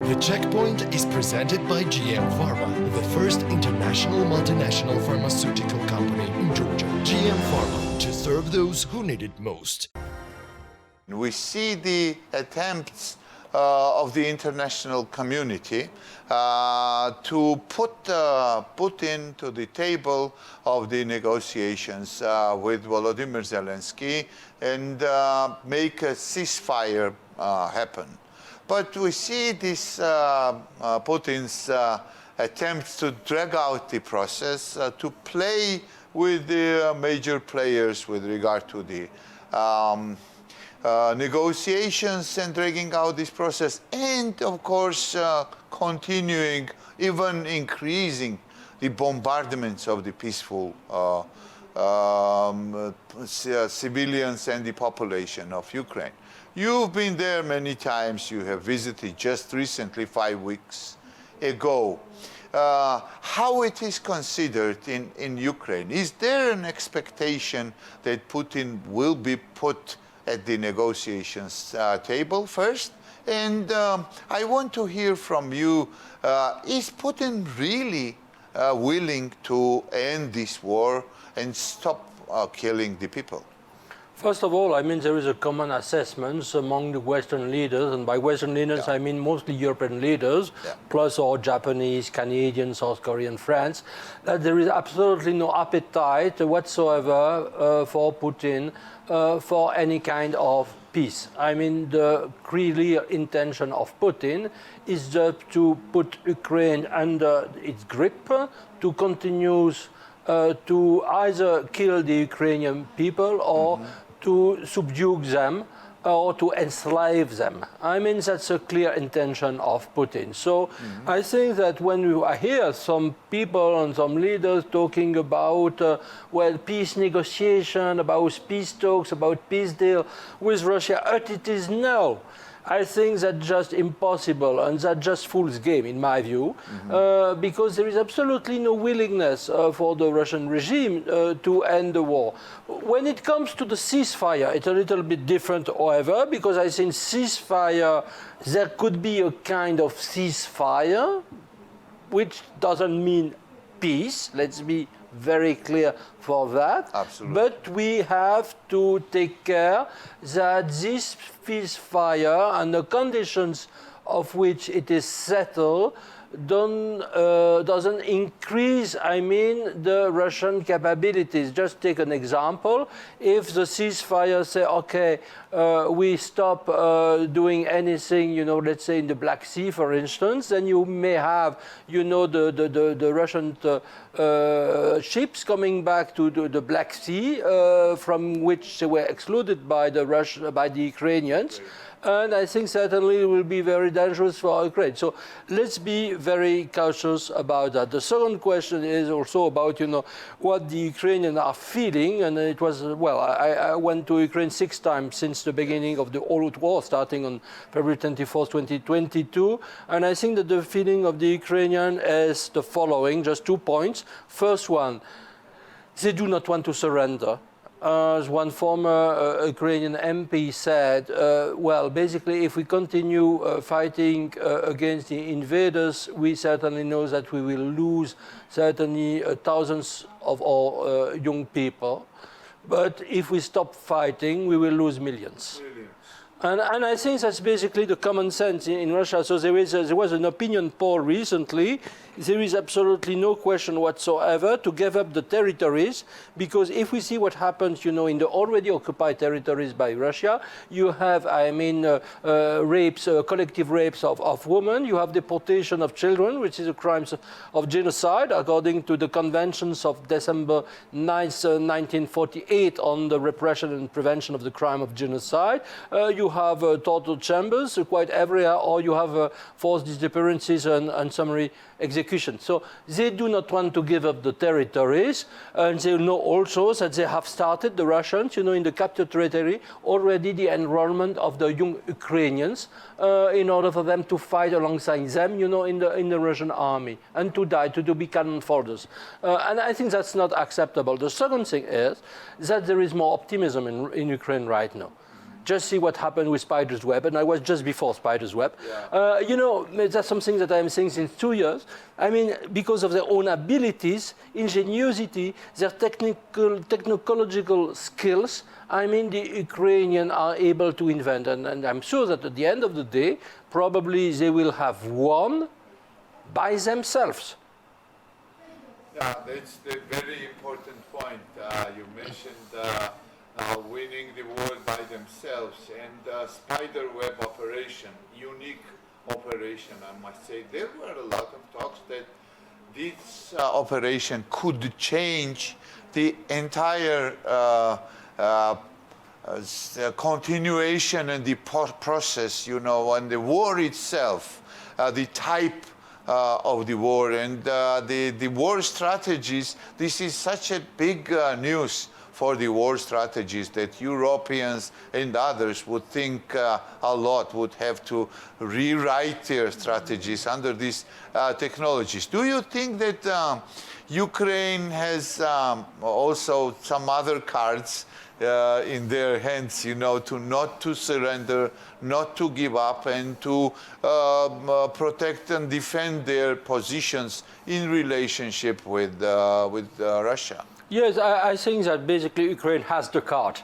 The Checkpoint is presented by GM Pharma, the first international multinational pharmaceutical company in Georgia. GM Pharma, to serve those who need it most. We see the attempts of the international community to put Putin to the table of the negotiations with Volodymyr Zelensky and make a ceasefire happen. But we see this Putin's attempts to drag out the process, to play with the major players with regard to the negotiations and dragging out this process, and of course continuing, even increasing the bombardments of the peaceful civilians and the population of Ukraine. You've been there many times. You have visited just recently, 5 weeks ago. How it is considered in Ukraine? Is there an expectation that Putin will be put at the negotiations table first? And I want to hear from you, is Putin really willing to end this war and stop killing the people? First of all, I mean, there is a common assessment among the Western leaders, and by Western leaders, I mean mostly European leaders, plus our Japanese, Canadian, South Korean, France, that there is absolutely no appetite whatsoever for Putin for any kind of peace. I mean, the clear intention of Putin is just to put Ukraine under its grip, to continue to either kill the Ukrainian people or to subdue them or to enslave them. I mean, that's a clear intention of Putin. So I think that when I hear some people and some leaders talking about, well, peace negotiation, about peace talks, about peace deal with Russia, it is no. I think that's just impossible, and that's just fool's game, in my view, because there is absolutely no willingness for the Russian regime to end the war. When it comes to the ceasefire, it's a little bit different, however, because I think ceasefire, there could be a kind of ceasefire, which doesn't mean peace. Let's be very clear for that. Absolutely. But we have to take care that this ceasefire and the conditions of which it is settled doesn't increase, I mean, the Russian capabilities. Just take an example. If the ceasefire say, okay, we stop doing anything, you know, let's say in the Black Sea, for instance, then you may have, you know, the Russian ships coming back to the Black Sea, from which they were excluded by the Ukrainians. And I think certainly it will be very dangerous for Ukraine. So let's be very cautious about that. The second question is also about, you know, what the Ukrainians are feeling. And it was, well, I went to Ukraine 6 times since the beginning of the all-out war, starting on February 24th, 2022. And I think that the feeling of the Ukrainian is the following, just 2 points. First one, they do not want to surrender. As one former Ukrainian MP said, well, basically, if we continue fighting against the invaders, we certainly know that we will lose certainly thousands of our young people. But if we stop fighting, we will lose millions. And I think that's basically the common sense in Russia. So there was an opinion poll recently. There is absolutely no question whatsoever to give up the territories, because if we see what happens, you know, in the already occupied territories by Russia, you have, I mean, rapes, collective rapes of women. You have deportation of children, which is a crime of genocide, according to the conventions of December 9th, 1948 on the repression and prevention of the crime of genocide. You have torture chambers quite everywhere, or you have forced disappearances and summary execution. So they do not want to give up the territories, and they know also that they have started, the Russians, you know, in the captured territory, already the enrollment of the young Ukrainians in order for them to fight alongside them, you know, in the Russian army, and to die, to be cannon fodder. And I think that's not acceptable. The second thing is that there is more optimism in Ukraine right now. Just see what happened with Spider's Web, and I was just before Spider's Web. Yeah. You know, that's something that I'm saying since 2 years. I mean, because of their own abilities, ingenuity, their technological skills, I mean, the Ukrainians are able to invent, and I'm sure that at the end of the day, probably they will have won by themselves. Yeah, that's the very important point. You mentioned winning the war by themselves, and spider web operation, unique operation, I must say. There were a lot of talks that this operation could change the entire continuation and the process, you know, and the war itself, the type of the war and the war strategies. This is such a big news for the war strategies that Europeans and others would think a lot, would have to rewrite their strategies under these technologies. Do you think that Ukraine has also some other cards in their hands, you know, not to surrender, not to give up, and to protect and defend their positions in relationship with Russia? Yes, I think that basically Ukraine has the card,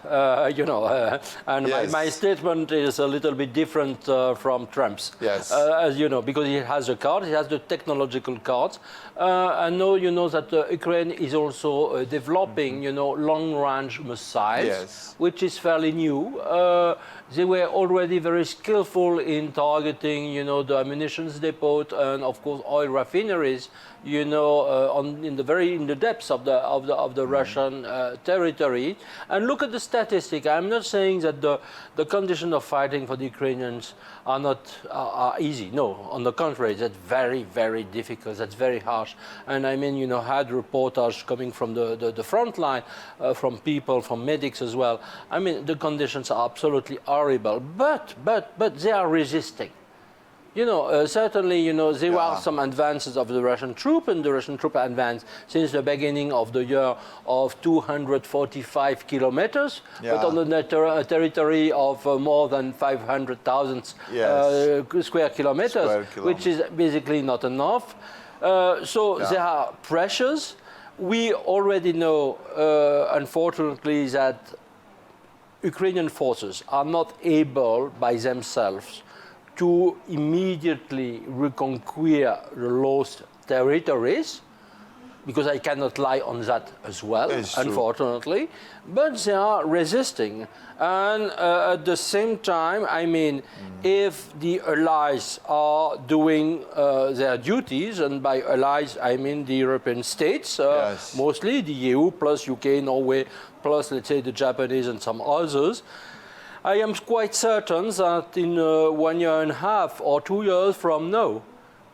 you know, and Yes. my statement is a little bit different from Trump's. Yes. As you know, because he has the card, he has the technological cards. I know, you know, that Ukraine is also developing, you know, long-range missiles, Yes. which is fairly new. They were already very skillful in targeting, you know, the ammunitions depot and, of course, oil refineries, you know, in the depths of the Russian territory. And look at the statistic. I'm not saying that the conditions of fighting for the Ukrainians are easy. No, on the contrary, that's very, very difficult. That's very harsh. And I mean, you know, had reportage coming from the front line, from people, from medics as well. I mean, the conditions are absolutely horrible. But they are resisting. You know, certainly, you know, there are some advances of the Russian troop, and the Russian troop advanced since the beginning of the year of 245 kilometers, but on the territory of more than 500,000 square kilometers, which is basically not enough. There are pressures. We already know, unfortunately, that Ukrainian forces are not able by themselves to immediately reconquer the lost territories, because I cannot lie on that as well, unfortunately, but they are resisting. And at the same time, I mean, if the allies are doing their duties, and by allies I mean the European states, mostly the EU plus UK, Norway, plus let's say the Japanese and some others, I am quite certain that in 1 year and a half or 2 years from now,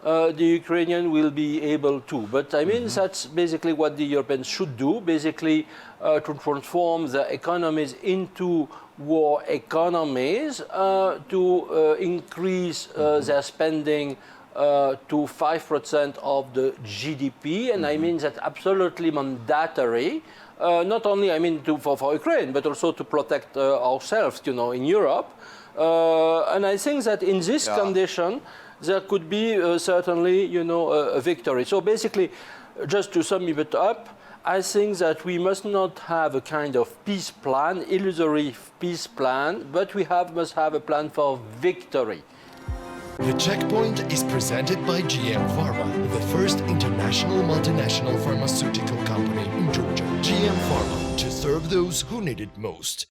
the Ukrainian will be able to. But I mean, that's basically what the Europeans should do, basically to transform their economies into war economies, to increase their spending to 5% of the GDP. And I mean that absolutely mandatory. Not only, I mean, for Ukraine, but also to protect ourselves, you know, in Europe. And I think that in this condition, there could be certainly, you know, a victory. So basically, just to sum it up, I think that we must not have a kind of peace plan, illusory peace plan, but we must have a plan for victory. The Checkpoint is presented by GM Pharma, the first international multinational pharmaceutical company in Georgia. GM Pharma, to serve those who need it most.